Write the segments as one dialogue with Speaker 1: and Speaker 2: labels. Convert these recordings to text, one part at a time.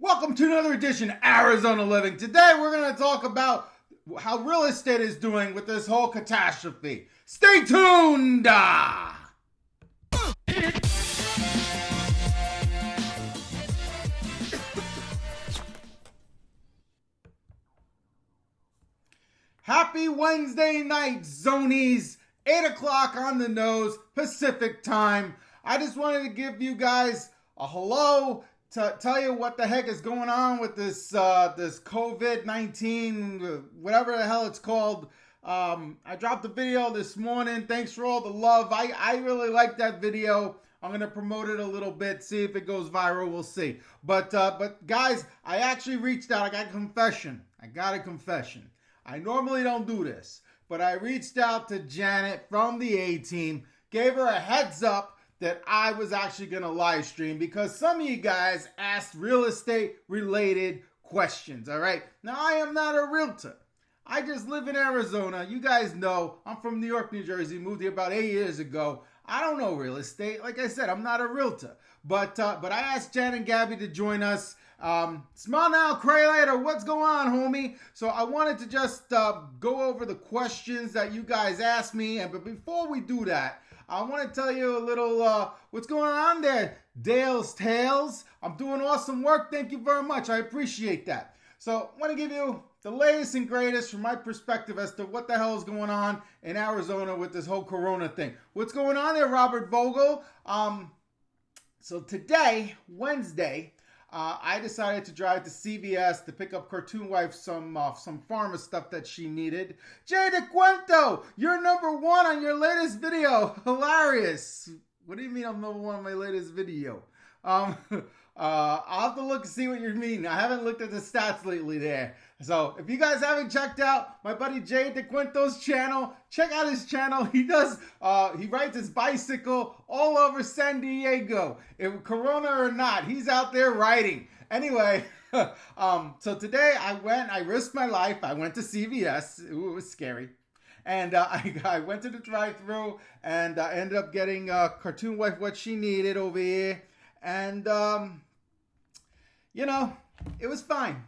Speaker 1: Welcome to another edition of Arizona Living. Today we're going to talk about how real estate is doing with this whole catastrophe. Stay tuned! Happy Wednesday night, Zonies. 8 o'clock on the nose, Pacific time. I just wanted to give you guys a hello to tell you what the heck is going on with this this COVID-19, whatever the hell it's called. I dropped a video this morning. Thanks for all the love. I really like that video. I'm going to promote it a little bit, see if it goes viral. We'll see. But guys, I actually reached out. I got a confession. I normally don't do this, but I reached out to Janet from the A-Team, gave her a heads up that I was actually going to live stream because some of you guys asked real estate related questions, all right? Now, I am not a realtor. I just live in Arizona. You guys know I'm from New York, New Jersey, moved here about 8 years ago. I don't know real estate. Like I said, I'm not a realtor. But I asked Jen and Gabby to join us. Smile now, cry later. What's going on, homie? So I wanted to just go over the questions that you guys asked me. But before we do that, I want to tell you a little what's going on there, Dale's Tales. I'm doing awesome work. Thank you very much. I appreciate that. So I want to give you the latest and greatest from my perspective as to what the hell is going on in Arizona with this whole corona thing. What's going on there, Robert Vogel? So today, Wednesday, I decided to drive to CVS to pick up Cartoon Wife some pharma stuff that she needed. Jay DeQuento, you're number one on your latest video. Hilarious. What do you mean I'm number one on my latest video? I'll have to look and see what you mean. I haven't looked at the stats lately there. So if you guys haven't checked out my buddy Jay DeQuento's channel, check out his channel. He rides his bicycle all over San Diego. If Corona or not, he's out there riding. Anyway, so today I risked my life. I went to CVS. Ooh, it was scary. And I went to the drive-thru and I ended up getting Cartoon Wife what she needed over here. And, it was fine.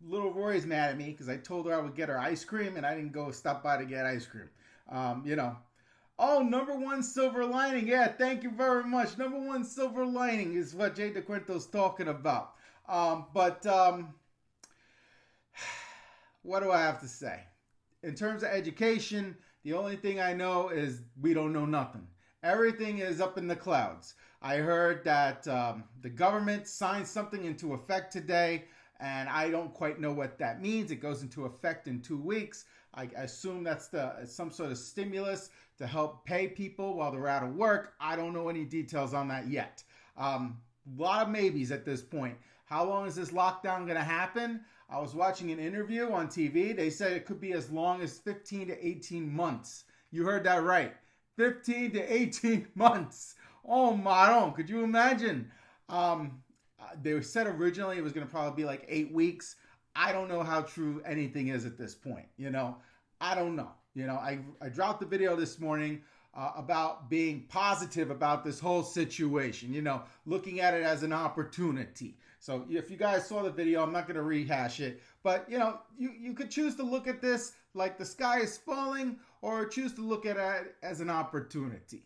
Speaker 1: Little Rory's mad at me because I told her I would get her ice cream and I didn't go stop by to get ice cream. Oh, number one silver lining. Yeah, thank you very much. Number one silver lining is what Jay DeQuento's talking about. What do I have to say? In terms of education, the only thing I know is we don't know nothing. Everything is up in the clouds. I heard that the government signed something into effect today, and I don't quite know what that means. It goes into effect in 2 weeks. I assume that's some sort of stimulus to help pay people while they're out of work. I don't know any details on that yet. A lot of maybes at this point. How long is this lockdown going to happen? I was watching an interview on TV. They said it could be as long as 15 to 18 months. You heard that right. 15 to 18 months. Oh my God, could you imagine? They said originally it was going to probably be like 8 weeks. I don't know how true anything is at this point. I don't know. I dropped the video this morning about being positive about this whole situation, looking at it as an opportunity. So if you guys saw the video, I'm not going to rehash it. But, you could choose to look at this like the sky is falling or choose to look at it as an opportunity.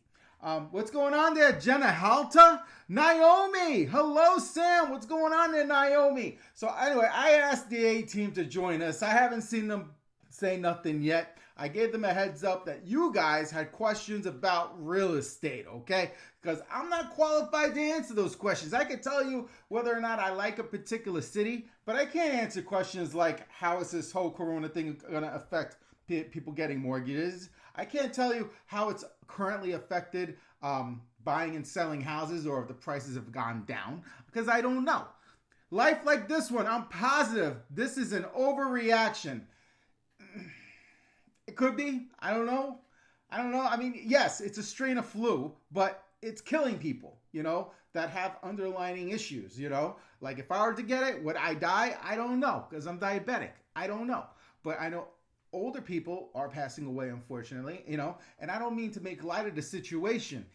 Speaker 1: What's going on there, Jenna Halta? Naomi! Hello, Sam! What's going on there, Naomi? So anyway, I asked the A-Team to join us. I haven't seen them say nothing yet. I gave them a heads up that you guys had questions about real estate, okay? Because I'm not qualified to answer those questions. I could tell you whether or not I like a particular city, but I can't answer questions like how is this whole corona thing going to affect people getting mortgages. I can't tell you how it's currently affected buying and selling houses or if the prices have gone down because I don't know. Life like this one, I'm positive this is an overreaction. It could be. I don't know. I mean, yes, it's a strain of flu, but it's killing people, that have underlying issues, Like if I were to get it, would I die? I don't know because I'm diabetic. I don't know. But I know older people are passing away, unfortunately, and I don't mean to make light of the situation.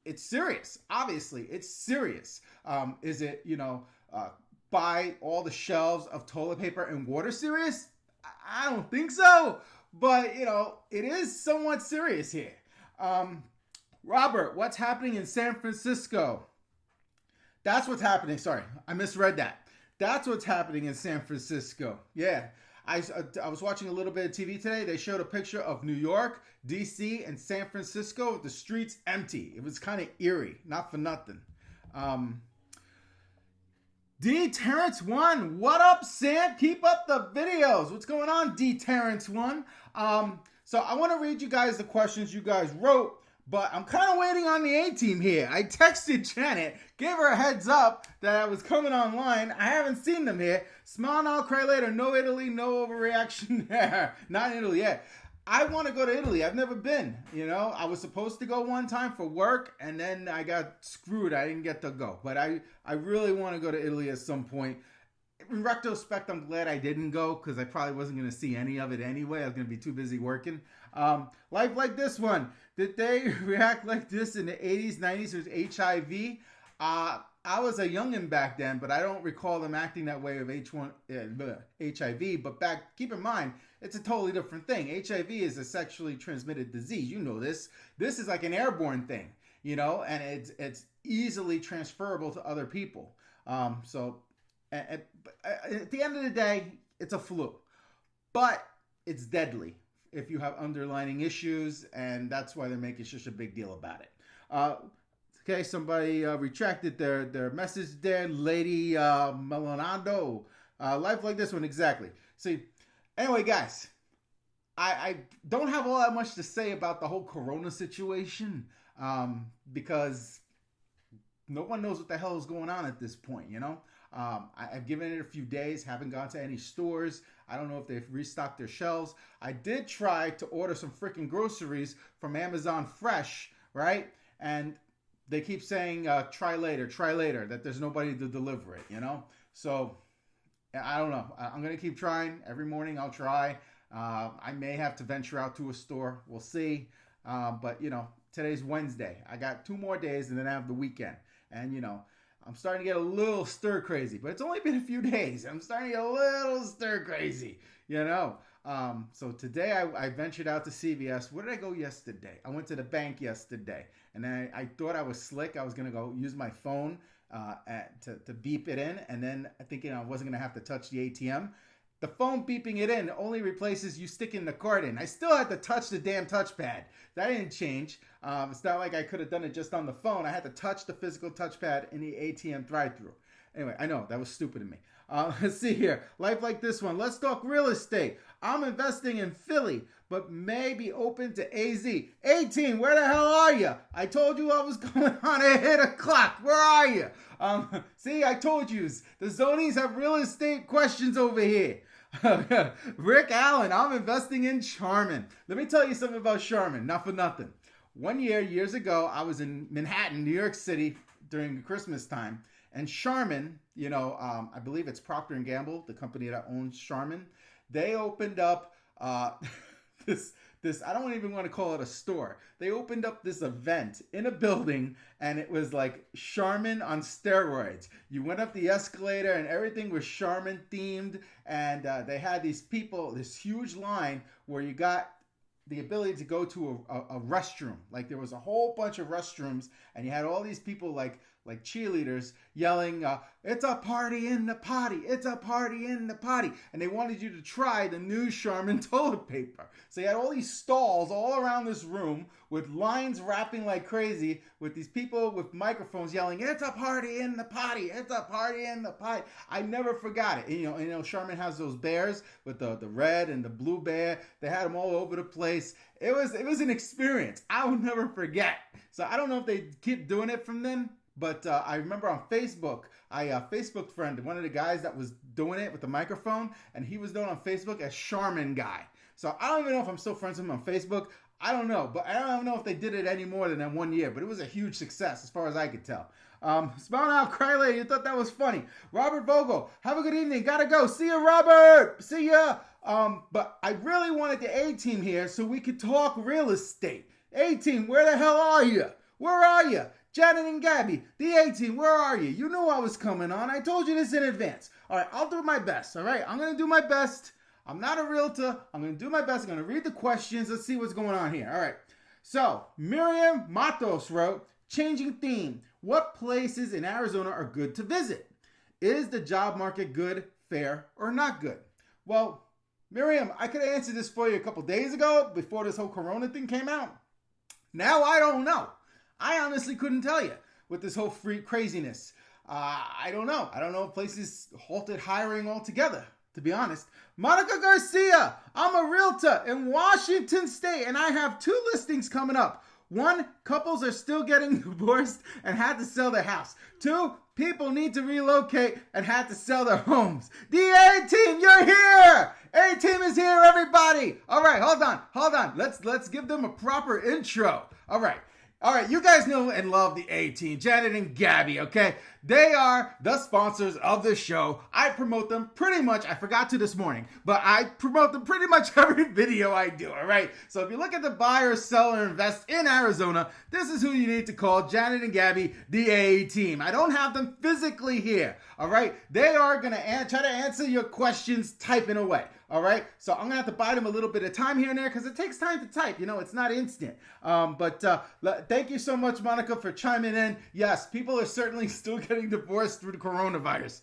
Speaker 1: it's serious. Obviously, it's serious. Is it, buy all the shelves of toilet paper and water serious? I don't think so. But, it is somewhat serious here. Robert, what's happening in San Francisco? That's what's happening. Sorry, I misread that. That's what's happening in San Francisco. Yeah. I was watching a little bit of TV today. They showed a picture of New York, D.C., and San Francisco with the streets empty. It was kind of eerie. Not for nothing. D. Terrence 1. What up, Sam? Keep up the videos. What's going on, D. Terrence 1? So I want to read you guys the questions you guys wrote. But I'm kind of waiting on the A-team here. I texted Janet, gave her a heads up that I was coming online. I haven't seen them here. Smile now, cry later. No Italy, no overreaction there. Not in Italy yet. I want to go to Italy. I've never been. I was supposed to go one time for work, and then I got screwed. I didn't get to go. But I really want to go to Italy at some point. In retrospect, I'm glad I didn't go because I probably wasn't going to see any of it anyway. I was going to be too busy working. Life like this one. Did they react like this in the 80s, 90s with HIV? I was a youngin' back then, but I don't recall them acting that way with HIV. But keep in mind, it's a totally different thing. HIV is a sexually transmitted disease. You know this. This is like an airborne thing, and it's easily transferable to other people. So at the end of the day, it's a flu, but it's deadly if you have underlying issues, and that's why they're making such a big deal about it. Okay, somebody retracted their message there. Lady Melanado. Life like this one, exactly. See, anyway, guys, I don't have all that much to say about the whole corona situation because no one knows what the hell is going on at this point, I've given it a few days, haven't gone to any stores. I don't know if they've restocked their shelves. I did try to order some freaking groceries from Amazon Fresh, right? And they keep saying, try later, that there's nobody to deliver it, So, I don't know. I'm going to keep trying. Every morning I'll try. I may have to venture out to a store. We'll see. But, today's Wednesday. I got 2 more days and then I have the weekend. And, I'm starting to get a little stir crazy, but it's only been a few days. I'm starting to get a little stir crazy, So today I ventured out to CVS. Where did I go yesterday? I went to the bank yesterday, and I thought I was slick. I was going to go use my phone to beep it in, and then thinking I wasn't going to have to touch the ATM. The phone beeping it in only replaces you sticking the card in. I still had to touch the damn touchpad. That didn't change. It's not like I could have done it just on the phone. I had to touch the physical touchpad in the ATM drive-thru. Anyway, I know, that was stupid of me. Let's see here. Life like this one. Let's talk real estate. I'm investing in Philly, but may be open to AZ. 18, where the hell are you? I told you I was going on at 8 o'clock. Where are you? See, I told you. The Zonies have real estate questions over here. Rick Allen, I'm investing in Charmin. Let me tell you something about Charmin, not for nothing. One year, years ago, I was in Manhattan, New York City during Christmas time, and Charmin, I believe it's Procter & Gamble, the company that owns Charmin, they opened up this, I don't even want to call it a store. They opened up this event in a building, and it was like Charmin on steroids. You went up the escalator, and everything was Charmin themed, and they had these people, this huge line where you got the ability to go to a restroom. Like there was a whole bunch of restrooms, and you had all these people like cheerleaders yelling, it's a party in the potty, it's a party in the potty. And they wanted you to try the new Charmin toilet paper. So you had all these stalls all around this room with lines wrapping like crazy with these people with microphones yelling, it's a party in the potty, it's a party in the potty. I never forgot it. And, Charmin has those bears with the red and the blue bear. They had them all over the place. It was an experience I will never forget. So I don't know if they keep doing it from then. But I remember on Facebook, I Facebook friended one of the guys that was doing it with the microphone, and he was known on Facebook as Charmin Guy. So I don't even know if I'm still friends with him on Facebook. I don't know, but I don't know if they did it any more than that 1 year, but it was a huge success as far as I could tell. Smile now, cry later. You thought that was funny. Robert Vogel, have a good evening. Gotta go. See ya, Robert. See ya. But I really wanted the A-team here so we could talk real estate. A-team, where the hell are you? Where are you? Janet and Gabby, the A-Team, where are you? You knew I was coming on. I told you this in advance. All right, I'll do my best, all right? I'm going to do my best. I'm not a realtor. I'm going to do my best. I'm going to read the questions. Let's see what's going on here. All right. So, Miriam Matos wrote, changing theme. What places in Arizona are good to visit? Is the job market good, fair, or not good? Well, Miriam, I could have answered this for you a couple days ago before this whole Corona thing came out. Now I don't know. I honestly couldn't tell you with this whole free craziness. I don't know. I don't know if places halted hiring altogether, to be honest. Monica Garcia, I'm a realtor in Washington State, and I have 2 listings coming up. 1, couples are still getting divorced and had to sell their house. 2, people need to relocate and had to sell their homes. The A-Team, you're here! A-Team is here, everybody! All right, hold on. Let's give them a proper intro. All right, you guys know and love the A-Team, Janet and Gabby, okay? They are the sponsors of the show. I promote them pretty much, I forgot to this morning, but I promote them pretty much every video I do, all right? So if you look at the buy or sell or invest in Arizona, this is who you need to call, Janet and Gabby, the A-Team. I don't have them physically here, all right? They are going to try to answer your questions typing away. All right, so I'm going to have to buy them a little bit of time here and there because it takes time to type. You know, it's not instant. But thank you so much, Monica, for chiming in. Yes, people are certainly still getting divorced through the coronavirus.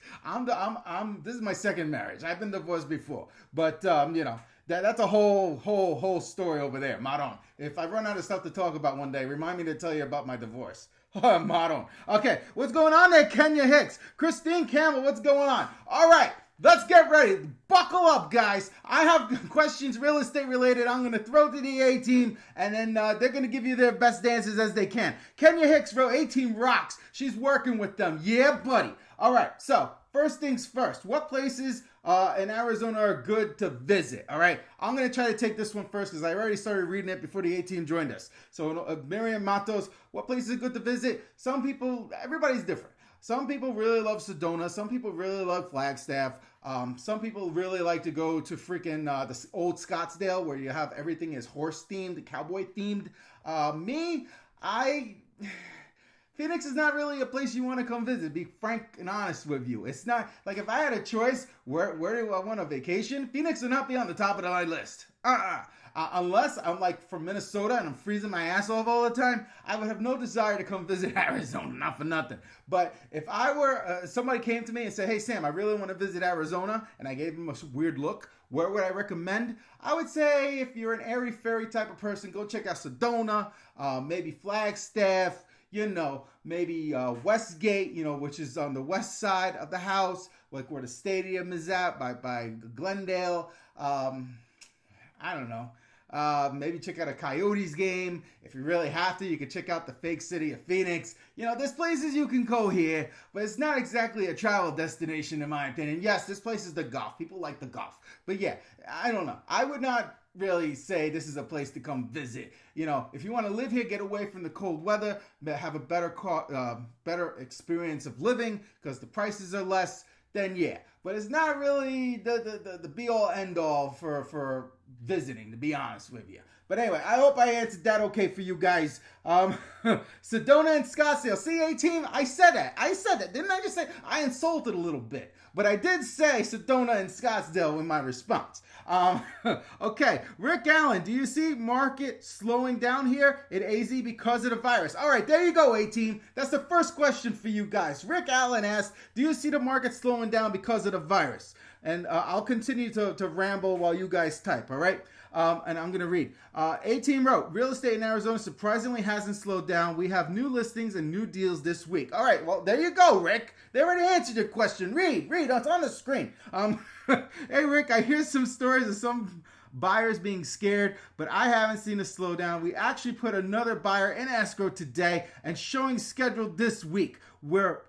Speaker 1: This is my second marriage. I've been divorced before. But, you know, that's a whole story over there. Maron. If I run out of stuff to talk about one day, remind me to tell you about my divorce. Maron. Okay, what's going on there, Kenya Hicks? Christine Campbell, what's going on? All right. Let's get ready. Buckle up, guys. I have questions real estate related. I'm going to throw to the A-Team, and then they're going to give you their best answers as they can. Kenya Hicks wrote, A-Team rocks. She's working with them. Yeah, buddy. All right, so first things first. What places in Arizona are good to visit? All right, I'm going to try to take this one first because I already started reading it before the A-Team joined us. So Miriam Matos, what places are good to visit? Some people, everybody's different. Some people really love Sedona. Some people really love Flagstaff. Some people really like to go to freaking the old Scottsdale where you have everything is horse themed, cowboy themed. Phoenix is not really a place you want to come visit, be frank and honest with you. It's not, like if I had a choice, where do I want a vacation? Phoenix would not be on the top of my list. Unless I'm like from Minnesota and I'm freezing my ass off all the time, I would have no desire to come visit Arizona, not for nothing. But if I were, somebody came to me and said, hey Sam, I really want to visit Arizona, and I gave them a weird look, where would I recommend? I would say if you're an airy fairy type of person, go check out Sedona, maybe Flagstaff, you know, maybe Westgate, you know, which is on the west side of the house, like where the stadium is at, by Glendale. I don't know. Maybe check out a Coyotes game. If you really have to, you can check out the fake city of Phoenix. You know, there's places you can go here, but it's not exactly a travel destination in my opinion. Yes, this place is the golf. People like the golf. But yeah, I don't know. I would not really say this is a place to come visit. You know, if you want to live here, get away from the cold weather, have a better experience of living because the prices are less, then yeah. But it's not really the be-all, end-all for visiting, to be honest with you. But anyway, I hope I answered that okay for you guys. Sedona and Scottsdale. See, A-Team, I said that. Didn't I just say? I insulted a little bit. But I did say Sedona and Scottsdale in my response. Okay, Rick Allen, do you see market slowing down here in AZ because of the virus? All right, there you go, A-Team. That's the first question for you guys. Rick Allen asked, do you see the market slowing down because of the virus? And I'll continue to ramble while you guys type, all right? And I'm going to read. A-Team wrote, real estate in Arizona surprisingly hasn't slowed down. We have new listings and new deals this week. All right, well, there you go, Rick. They already answered your question. Read, it's on the screen. Hey, Rick, I hear some stories of some buyers being scared, but I haven't seen a slowdown. We actually put another buyer in escrow today and showing scheduled this week. We're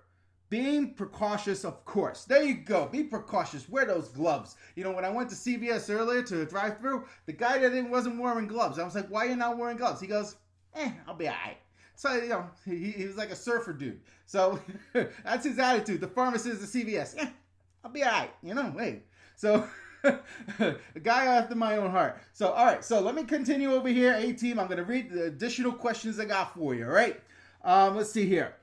Speaker 1: being precautious, of course. There you go. Be precautious. Wear those gloves. You know, when I went to CVS earlier to drive through, the guy that wasn't wearing gloves. I was like, why are you not wearing gloves? He goes, I'll be all right. So, you know, he was like a surfer dude. So that's his attitude. The pharmacist at CVS, I'll be all right. You know, hey. So a guy after my own heart. So, all right. So let me continue over here, A-Team. I'm going to read the additional questions I got for you, all right? Let's see here.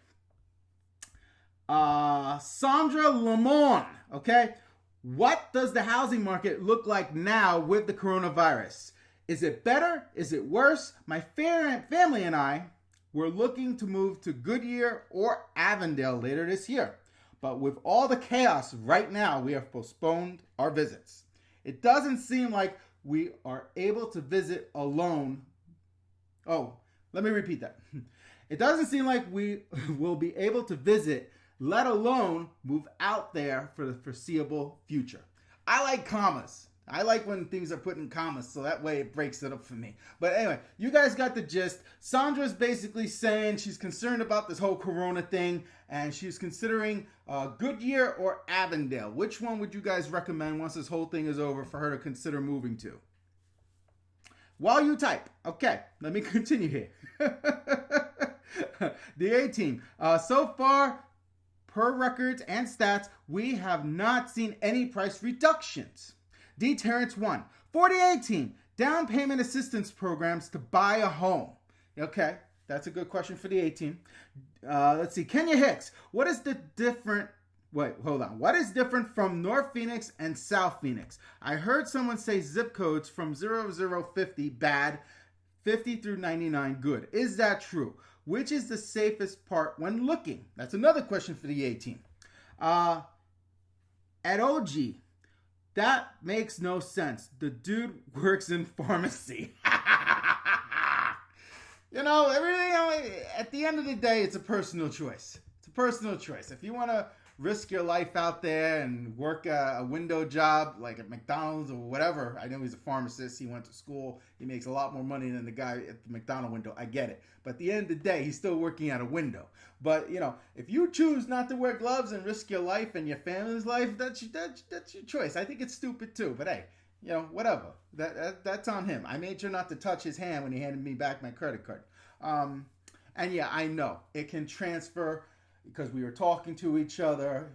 Speaker 1: Sandra Lamont, okay? What does the housing market look like now with the coronavirus? Is it better? Is it worse? My family and I were looking to move to Goodyear or Avondale later this year. But with all the chaos right now, we have postponed our visits. It doesn't seem like we are able to visit alone. Oh, let me repeat that. It doesn't seem like we will be able to visit, let alone move out there for the foreseeable future. I like commas. I like when things are put in commas, so that way it breaks it up for me. But anyway, you guys got the gist. Sandra's basically saying she's concerned about this whole corona thing, and she's considering Goodyear or Avondale. Which one would you guys recommend once this whole thing is over for her to consider moving to? While you type. Okay, let me continue here. The A team. So far, per records and stats, we have not seen any price reductions. D. Terrence 1. 48 team. Down payment assistance programs to buy a home. Okay, that's a good question for the A team. Let's see. Kenya Hicks. What is different from North Phoenix and South Phoenix? I heard someone say zip codes from 0050 bad, 50 through 99 good. Is that true? Which is the safest part when looking? That's another question for the A team. At OG, that makes no sense. The dude works in pharmacy. Everything, at the end of the day, it's a personal choice. It's a personal choice. If you want to risk your life out there and work a window job like at McDonald's or whatever. I know he's a pharmacist. He went to school. He makes a lot more money than the guy at the McDonald's window. I get it. But at the end of the day, he's still working at a window. But, if you choose not to wear gloves and risk your life and your family's life, that's your choice. I think it's stupid too. But hey, whatever. That's on him. I made sure not to touch his hand when he handed me back my credit card. And yeah, I know it can transfer because we were talking to each other.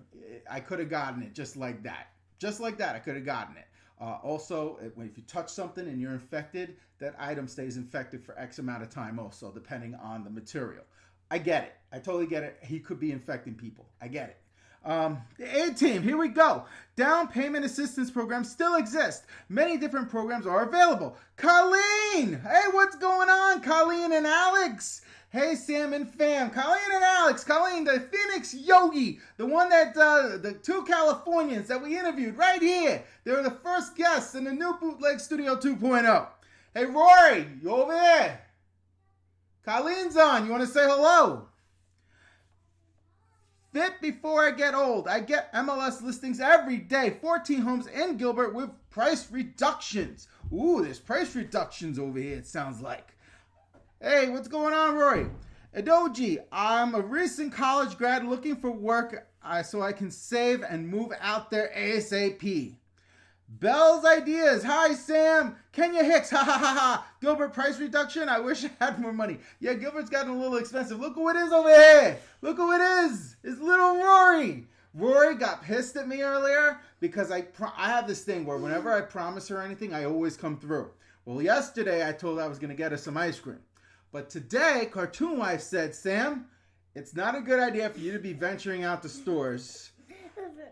Speaker 1: I could have gotten it just like that. Just like that, I could have gotten it. Also, if you touch something and you're infected, that item stays infected for X amount of time also, depending on the material. I get it. I totally get it. He could be infecting people. I get it. The A team, here we go. Down payment assistance programs still exist. Many different programs are available. Colleen! Hey, what's going on, Colleen and Alex? Hey, Sam and fam. Colleen and Alex. Colleen, the Phoenix Yogi. The one that, the two Californians that we interviewed right here. They were the first guests in the new Bootleg Studio 2.0. Hey, Rory, you over there? Colleen's on. You want to say hello? Fit before I get old. I get MLS listings every day. 14 homes in Gilbert with price reductions. Ooh, there's price reductions over here, it sounds like. Hey, what's going on, Rory? Edoji, I'm a recent college grad looking for work so I can save and move out there ASAP. Bell's Ideas. Hi, Sam. Kenya Hicks. Ha, ha, ha, ha. Gilbert price reduction. I wish I had more money. Yeah, Gilbert's gotten a little expensive. Look who it is over here. Look who it is. It's little Rory. Rory got pissed at me earlier because I have this thing where whenever I promise her anything, I always come through. Well, yesterday I told her I was going to get her some ice cream. But today, Cartoon Wife said, Sam, it's not a good idea for you to be venturing out to stores.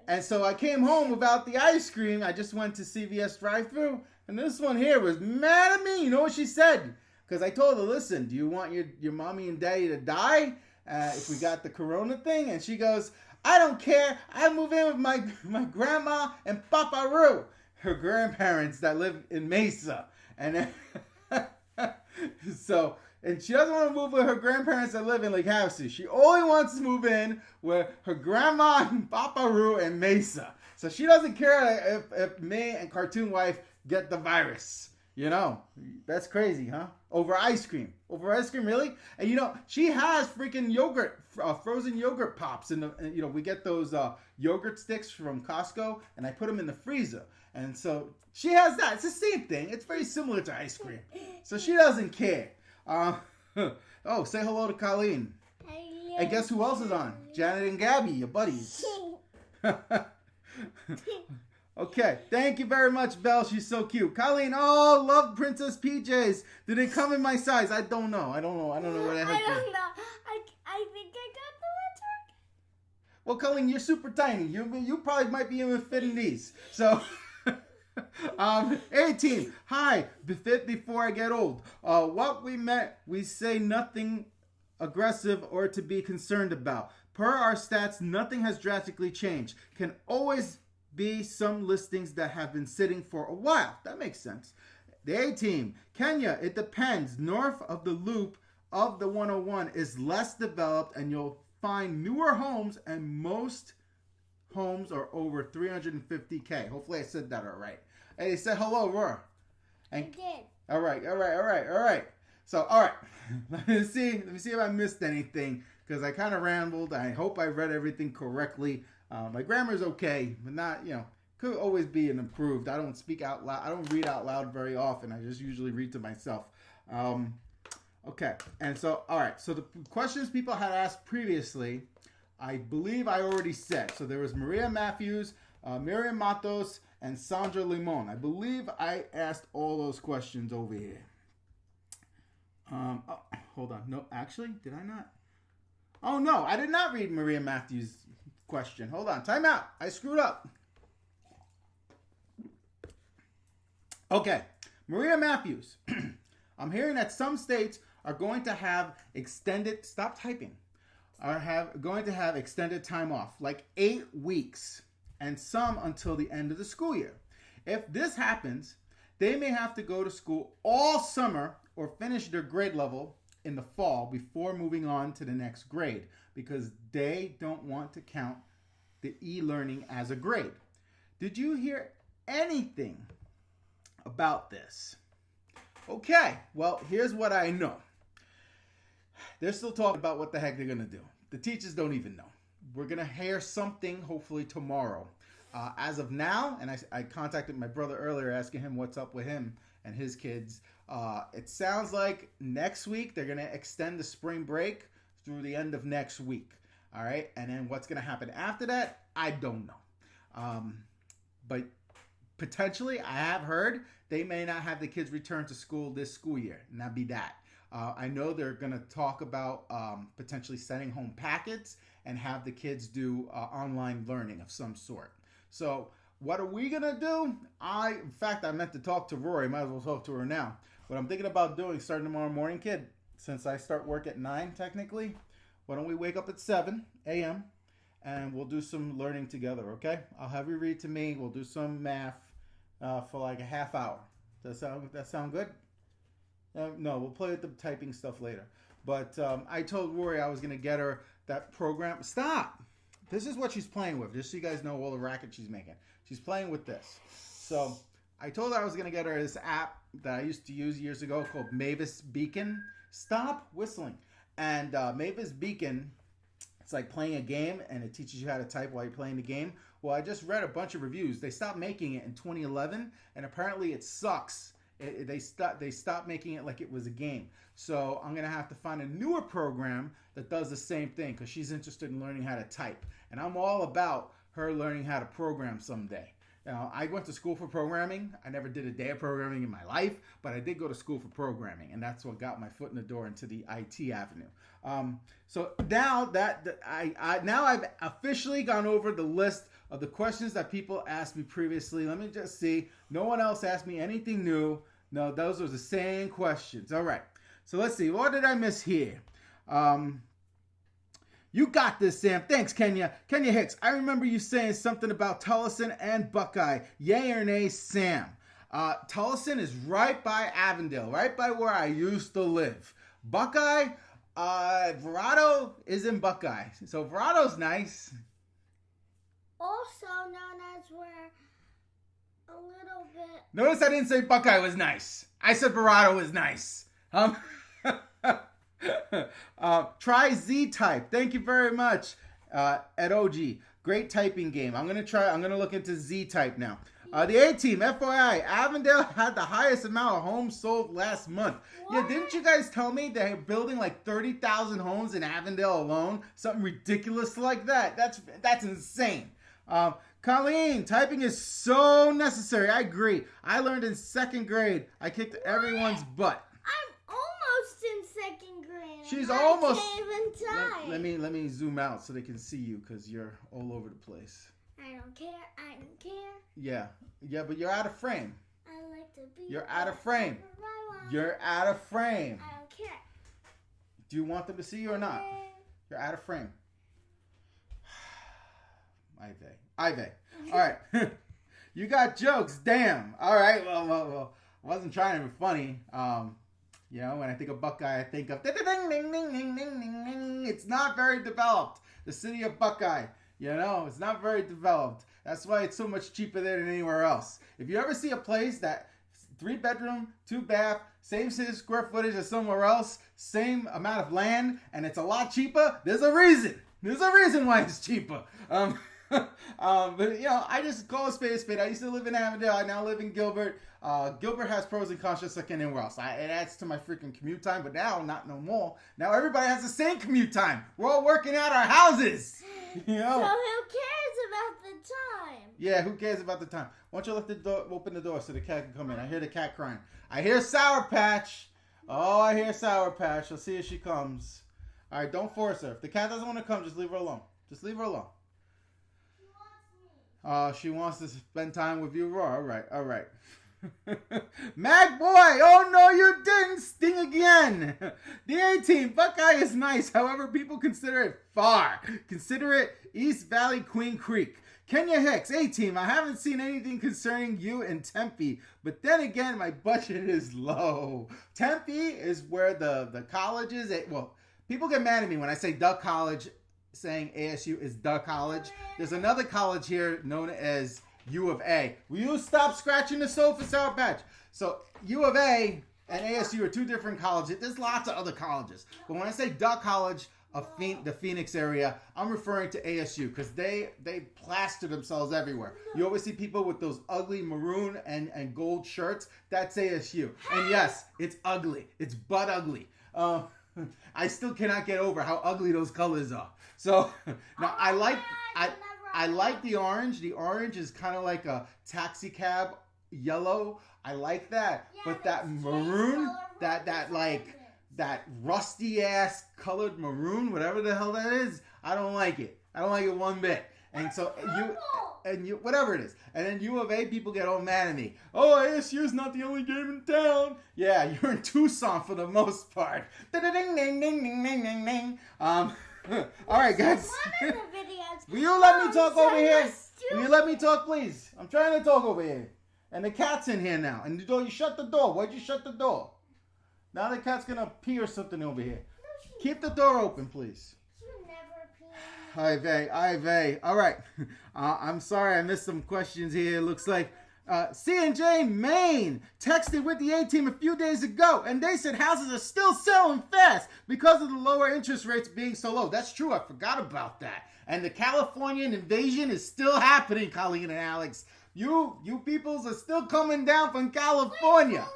Speaker 1: And so I came home without the ice cream. I just went to CVS drive-thru. And this one here was mad at me. You know what she said? Because I told her, listen, do you want your mommy and daddy to die if we got the corona thing? And she goes, I don't care. I move in with my grandma and Papa Roo, her grandparents that live in Mesa. And so... And she doesn't want to move with her grandparents that live in Lake Havasu. She only wants to move in with her grandma and Papa Roo and Mesa. So she doesn't care if me and Cartoon Wife get the virus. That's crazy, huh? Over ice cream. Over ice cream, really? And she has freaking yogurt, frozen yogurt pops. We get those yogurt sticks from Costco, and I put them in the freezer. And so she has that. It's the same thing. It's very similar to ice cream. So she doesn't care. Say hello to Colleen. Hello. And guess who else is on? Janet and Gabby, your buddies. Okay, thank you very much, Belle. She's so cute. Colleen, love Princess PJs. Did they come in my size? I don't know. I don't know where the heck.
Speaker 2: I don't know.
Speaker 1: Well, Colleen, you're super tiny. You probably might be even fit in these. So, 18. Hi, be fit before I get old. What we meant, we say nothing aggressive or to be concerned about. Per our stats, nothing has drastically changed. Can always be some listings that have been sitting for a while. That makes sense. The A team, Kenya, it depends. North of the loop of the 101 is less developed and you'll find newer homes and most homes are over 350K. Hopefully I said that all right. Hey, say hello, Roar. And,
Speaker 2: I did.
Speaker 1: All right. So, all right. Let me see if I missed anything because I kind of rambled. I hope I read everything correctly. My grammar's okay, but not, could always be an improved. I don't speak out loud. I don't read out loud very often. I just usually read to myself. Okay. And so, all right. So the questions people had asked previously, I believe I already said. So there was Maria Matthews, Miriam Matos, and Sandra Limon. I believe I asked all those questions over here. Hold on. No, actually, did I not? Oh, no, I did not read Maria Matthews' question. Hold on. Time out. I screwed up. Okay. Maria Matthews. I'm hearing that some states are going to have extended, stop typing, going to have extended time off, like 8 weeks, and some until the end of the school year. If this happens, they may have to go to school all summer or finish their grade level in the fall before moving on to the next grade because they don't want to count the e-learning as a grade. Did you hear anything about this? Okay, well, here's what I know. They're still talking about what the heck they're going to do. The teachers don't even know. We're going to hear something hopefully tomorrow. As of now, and I contacted my brother earlier asking him what's up with him and his kids. It sounds like next week they're going to extend the spring break through the end of next week. All right. And then what's going to happen after that, I don't know. But potentially, I have heard they may not have the kids return to school this school year. And that'd be that. I know they're going to talk about potentially sending home packets and have the kids do online learning of some sort. So what are we going to do? In fact, I meant to talk to Rory. Might as well talk to her now. What I'm thinking about doing starting tomorrow morning, kid, since I start work at 9 technically, why don't we wake up at 7 a.m. and we'll do some learning together, okay? I'll have you read to me. We'll do some math for like a half hour. Does that sound good? No, we'll play with the typing stuff later. But I told Rory I was going to get her that program. Stop! This is what she's playing with, just so you guys know all the racket she's making. She's playing with this. So I told her I was going to get her this app that I used to use years ago called Mavis Beacon. Stop whistling. And Mavis Beacon, it's like playing a game, and it teaches you how to type while you're playing the game. Well, I just read a bunch of reviews. They stopped making it in 2011, and apparently it sucks. They stopped making it like it was a game. So I'm going to have to find a newer program that does the same thing because she's interested in learning how to type. And I'm all about her learning how to program someday. Now, I went to school for programming. I never did a day of programming in my life, but I did go to school for programming, and that's what got my foot in the door into the IT avenue. So now that I've officially gone over the list of the questions that people asked me previously. Let me just see. No one else asked me anything new. No, those were the same questions. All right. So let's see. What did I miss here? You got this, Sam. Thanks, Kenya. Kenya Hicks, I remember you saying something about Tullison and Buckeye. Yay or nay, Sam? Tullison is right by Avondale, right by where I used to live. Buckeye, Verrado is in Buckeye. So Verrado's nice.
Speaker 2: Also known as where a little bit...
Speaker 1: Notice I didn't say Buckeye was nice. I said Verrado was nice. Try Z-Type. Thank you very much, at OG. Great typing game. I'm going to look into Z-Type now. The A-Team, FYI, Avondale had the highest amount of homes sold last month.
Speaker 2: What?
Speaker 1: Yeah, didn't you guys tell me they're building like 30,000 homes in Avondale alone? Something ridiculous like that. That's insane. Colleen, typing is so necessary. I agree. I learned in 2nd grade. I kicked everyone's butt.
Speaker 2: I'm almost in 2nd grade.
Speaker 1: She's almost.
Speaker 2: I can't even tie.
Speaker 1: Let me zoom out so they can see you because you're all over the place.
Speaker 2: I don't care. I don't care.
Speaker 1: Yeah, but you're out of frame.
Speaker 2: I like to be.
Speaker 1: You're out of frame. You're out of frame.
Speaker 2: I don't care.
Speaker 1: Do you want them to see you or not? You're out of frame. Ivy. All right. You got jokes. Damn. All right. Well. I wasn't trying to be funny. You know, when I think of Buckeye, I think of ding, ding, ding, ding, ding, ding, ding. It's not very developed. The city of Buckeye. You know, it's not very developed. That's why it's so much cheaper there than anywhere else. If you ever see a place that 3-bedroom, 2-bath, same square footage as somewhere else, same amount of land, and it's a lot cheaper, there's a reason. There's a reason why it's cheaper. But you know, I just call a spade a spade. I used to live in Avondale. I now live in Gilbert. Gilbert has pros and cons just like anywhere else. It adds to my freaking commute time, but now not no more. Now everybody has the same commute time. We're all working out our houses. You know.
Speaker 2: So who cares about the time?
Speaker 1: Yeah, who cares about the time? Why don't you let the door, open the door so the cat can come in? I hear the cat crying. I hear Sour Patch. Oh, I hear Sour Patch. Let's see if she comes. All right, don't force her. If the cat doesn't want to come, just leave her alone. Just leave her alone. She wants to spend time with you. All right. Mag boy, oh no, you didn't sting again. The A-team, Buckeye is nice. However, people consider it far. Consider it East Valley, Queen Creek. Kenya Hicks, A-team, I haven't seen anything concerning you in Tempe, but then again, my budget is low. Tempe is where the college is. Well, people get mad at me when I say the college, saying ASU is the college. There's another college here known as U of A. Will you stop scratching the sofa, Sour Patch? So U of A and ASU are two different colleges. There's lots of other colleges. But when I say the college of the Phoenix area, I'm referring to ASU because they plaster themselves everywhere. You always see people with those ugly maroon and gold shirts. That's ASU. And yes, it's ugly. It's butt ugly. I still cannot get over how ugly those colors are. So now I like the orange. The orange is kind of like a taxi cab yellow. I like that. Yeah, but that maroon, that rusty ass colored maroon, whatever the hell that is, I don't like it. I don't like it one bit. And so you whatever it is. And then U of A people get all mad at me. Oh, ASU is not the only game in town. Yeah, you're in Tucson for the most part. Ding ding ding ding ding ding ding. All right, guys. Will you let me talk over here? Will you let me talk, please? I'm trying to talk over here. And the cat's in here now. And you shut the door. Why'd you shut the door? Now the cat's gonna pee or something over here. Keep the door open, please. Ivy. All right. I'm sorry I missed some questions here. It looks like C&J Maine texted with the A-team a few days ago, and they said houses are still selling fast because of the lower interest rates being so low. That's true. I forgot about that. And the Californian invasion is still happening, Colleen and Alex. You peoples are still coming down from California.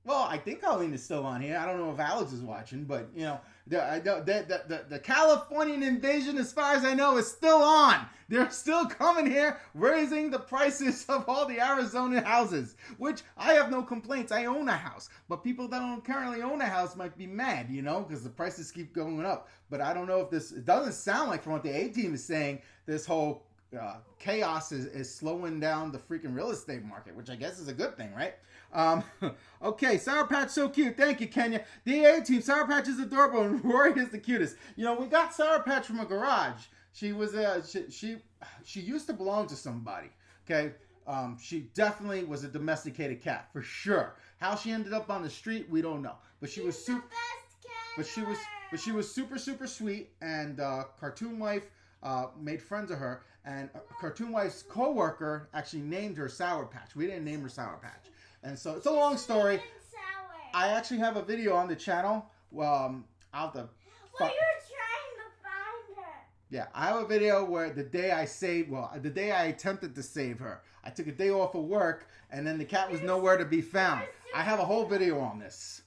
Speaker 1: Well, I think Colleen is still on here. I don't know if Alex is watching, but, you know, the Californian invasion, as far as I know, is still on. They're still coming here, raising the prices of all the Arizona houses, which I have no complaints. I own a house, but people that don't currently own a house might be mad, you know, because the prices keep going up. But I don't know if it doesn't sound like from what the A-team is saying, this whole chaos is slowing down the freaking real estate market, which I guess is a good thing, right? Okay, Sour Patch so cute. Thank you, Kenya. The A-team, Sour Patch is adorable and Rory is the cutest. You know, we got Sour Patch from a garage. She was she used to belong to somebody. Okay, she definitely was a domesticated cat for sure. How she ended up on the street, we don't know. But she was super. But she was super sweet, and Cartoon Wife made friends of her, and Cartoon Wife's co-worker actually named her Sour Patch. We didn't name her Sour Patch. And so it's a long story. I actually have a video on the channel. I'll have to.
Speaker 2: Well, you're trying to find her.
Speaker 1: Yeah, I have a video where the day I attempted to save her. I took a day off of work, and then the cat was nowhere to be found. I have a whole video on this.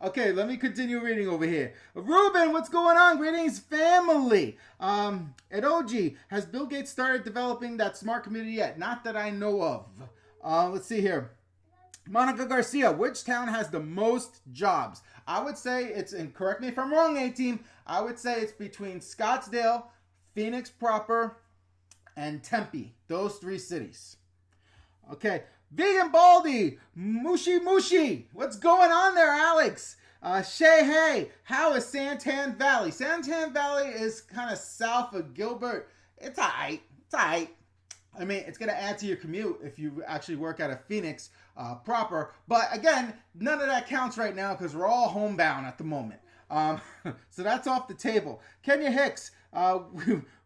Speaker 1: Okay, let me continue reading over here. Ruben, what's going on? Greetings, family. At OG, has Bill Gates started developing that smart community yet? Not that I know of. Let's see here. Monica Garcia, which town has the most jobs? I would say it's, and correct me if I'm wrong, A-Team, I would say it's between Scottsdale, Phoenix proper, and Tempe. Those 3 cities. Okay. Vegan Baldy, Mushi. What's going on there, Alex? Shay, hey, how is Santan Valley? Santan Valley is kind of south of Gilbert. It's alright. I mean, it's going to add to your commute if you actually work out of Phoenix proper. But again, none of that counts right now because we're all homebound at the moment. So that's off the table. Kenya Hicks,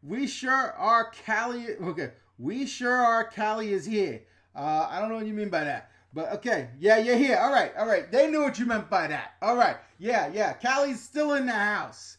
Speaker 1: we sure are Cali. Okay, we sure are Cali is here. I don't know what you mean by that. But okay, yeah, you're here. All right. They knew what you meant by that. All right, yeah. Callie's still in the house.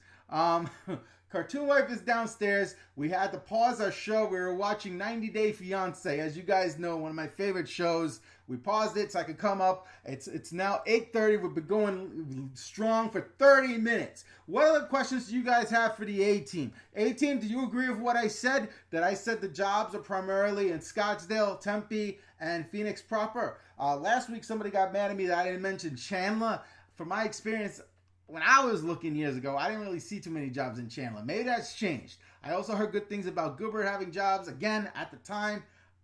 Speaker 1: Cartoon Wife is downstairs. We had to pause our show. We were watching 90 Day Fiance. As you guys know, one of my favorite shows. We paused it so I could come up. It's now 8:30. We've been going strong for 30 minutes. What other questions do you guys have for the A-Team? A-Team, do you agree with what I said? That I said the jobs are primarily in Scottsdale, Tempe, and Phoenix proper. Last week, somebody got mad at me that I didn't mention Chandler. From my experience, when I was looking years ago, I didn't really see too many jobs in Chandler. Maybe that's changed. I also heard good things about Gilbert having jobs. Again, at the time,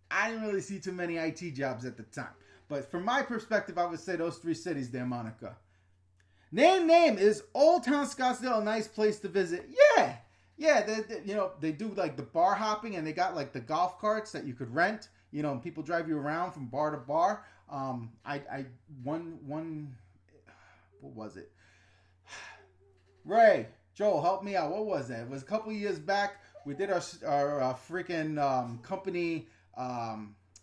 Speaker 1: I didn't really see too many IT jobs at the time. But from my perspective, I would say those 3 cities there, Monica. Name, is Old Town Scottsdale a nice place to visit? Yeah, they do like the bar hopping, and they got like the golf carts that you could rent. And people drive you around from bar to bar. What was it? Ray, Joel, help me out. What was that? It was a couple years back. We did our freaking company.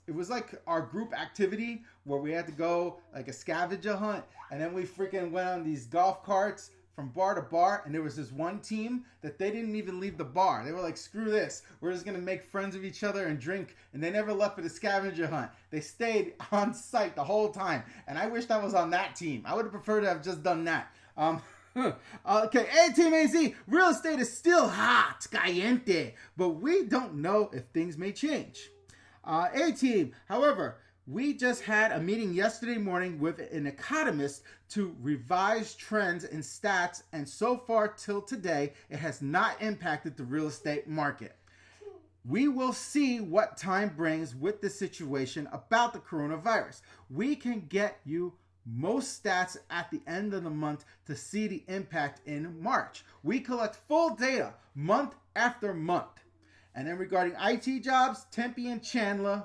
Speaker 1: It was like our group activity where we had to go like a scavenger hunt, and then we freaking went on these golf carts from bar to bar, and there was this one team that they didn't even leave the bar. They were like, screw this. We're just going to make friends with each other and drink, and they never left for the scavenger hunt. They stayed on site the whole time, and I wished I was on that team. I would have preferred to have just done that. Okay, A-Team AZ, real estate is still hot, caliente, but we don't know if things may change. A-Team, however, we just had a meeting yesterday morning with an economist to revise trends and stats, and so far till today, it has not impacted the real estate market. We will see what time brings with the situation about the coronavirus. We can get you most stats at the end of the month to see the impact in March. We collect full data month after month. And then regarding IT jobs, Tempe and Chandler.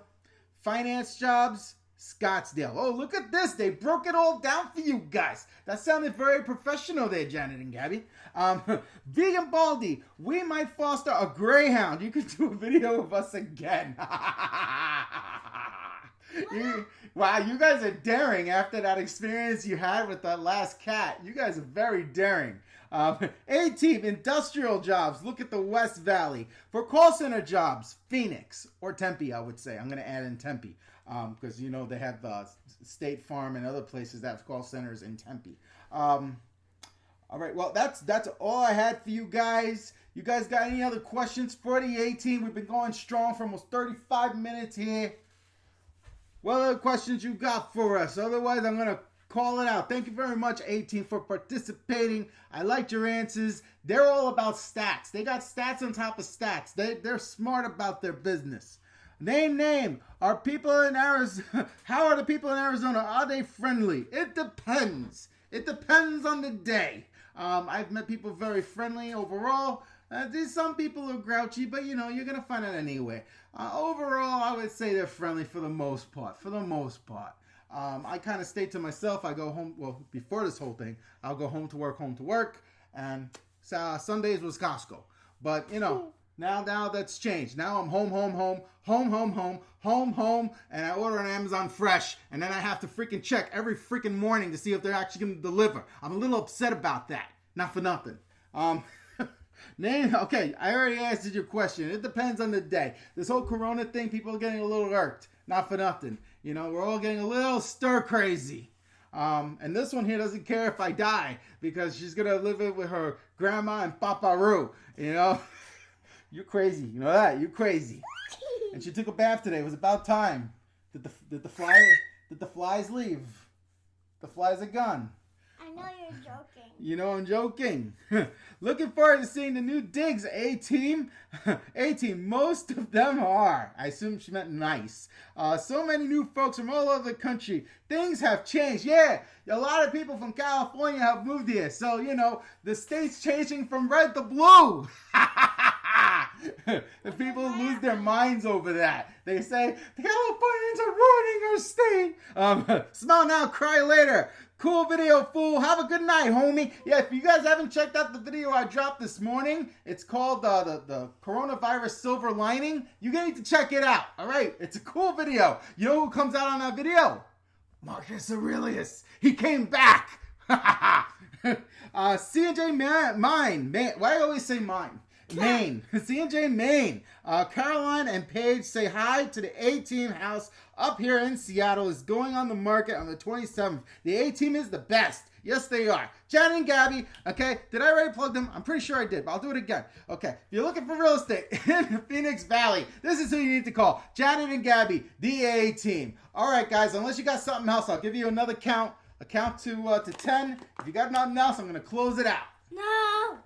Speaker 1: Finance jobs, Scottsdale. Oh, look at this. They broke it all down for you guys. That sounded very professional there, Janet and Gabby. Vegan Baldy, we might foster a greyhound. You could do a video of us again. Wow, you guys are daring after that experience you had with that last cat. You guys are very daring. A-Team, industrial jobs, look at the West Valley. For call center jobs, Phoenix or Tempe, I would say. I'm going to add in Tempe because, they have State Farm and other places that have call centers in Tempe. All right, well, that's all I had for you guys. You guys got any other questions for the A-Team? We've been going strong for almost 35 minutes here. What other questions you got for us? Otherwise, I'm going to call it out. Thank you very much, A-Team, for participating. I liked your answers. They're all about stats. They got stats on top of stats. They're smart about their business. Name. Are people in Arizona? How are the people in Arizona? Are they friendly? It depends. It depends on the day. I've met people very friendly overall. There's some people who are grouchy, but you're going to find out anyway. Overall, I would say they're friendly for the most part. I kind of stay to myself. I go home, well, before this whole thing, I'll go home to work, and Sundays was Costco. But, now that's changed. Now I'm home, and I order on Amazon Fresh, and then I have to freaking check every freaking morning to see if they're actually going to deliver. I'm a little upset about that. Not for nothing. Okay, I already answered your question. It depends on the day. This whole corona thing, people are getting a little irked. Not for nothing. We're all getting a little stir crazy. And this one here doesn't care if I die because she's going to live it with her grandma and Papa Roo. You're crazy. You know that? You're crazy. And she took a bath today. It was about time. Did the fly Did the flies leave? The flies are gone.
Speaker 2: I know you're joking.
Speaker 1: You know I'm joking. Looking forward to seeing the new digs, A-Team. A-Team, most of them are. I assume she meant nice. So many new folks from all over the country. Things have changed. Yeah, a lot of people from California have moved here. So, you know, the state's changing from red to blue. The people lose their minds over that. They say, the Californians are ruining our state. Smile now, cry later. Cool video, fool. Have a good night, homie. Yeah, if you guys haven't checked out the video I dropped this morning, it's called the Coronavirus Silver Lining. You need to check it out, all right? It's a cool video. You know who comes out on that video? Marcus Aurelius. He came back. C&J Mine. Why do I always say mine? Maine. C&J Maine. Caroline and Paige say hi to the A-Team house up here in Seattle. Is going on the market on the 27th. The A-Team is the best. Yes, they are. Janet and Gabby. Okay, did I already plug them? I'm pretty sure I did, but I'll do it again. Okay, if you're looking for real estate in the Phoenix Valley, this is who you need to call. Janet and Gabby, the A-Team. All right, guys, unless you got something else, I'll give you another count. A count to 10. If you got nothing else, I'm going to close it out.
Speaker 2: No.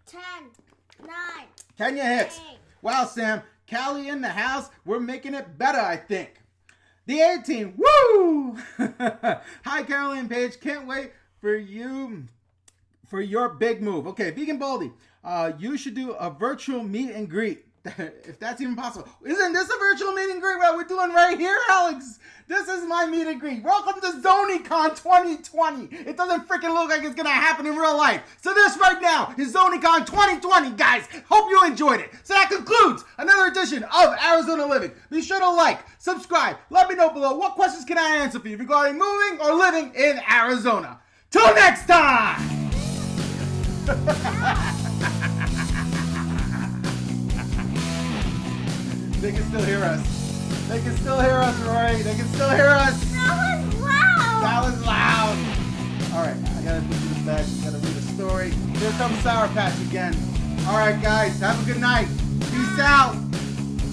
Speaker 2: 10, 9.
Speaker 1: Kenya hits.
Speaker 2: 8.
Speaker 1: Wow, Sam. Callie in the house. We're making it better, I think. The A-Team. Woo! Hi, Caroline Page. Can't wait for you for your big move. Okay, Vegan Baldy. You should do a virtual meet and greet. If that's even possible. Isn't this a virtual meet and greet what we're doing right here, Alex? This is my meet and greet. Welcome to ZonieCon 2020. It doesn't freaking look like it's going to happen in real life. So this right now is ZonieCon 2020, guys. Hope you enjoyed it. So that concludes another edition of Arizona Living. Be sure to like, subscribe. Let me know below what questions can I answer for you regarding moving or living in Arizona. Till next time. They can still hear us. They can still hear us, Rory. They can still hear us.
Speaker 2: That was loud.
Speaker 1: That was loud. All right, I gotta do this back. Gotta read a story. Here comes Sour Patch again. All right, guys, have a good night. Peace out.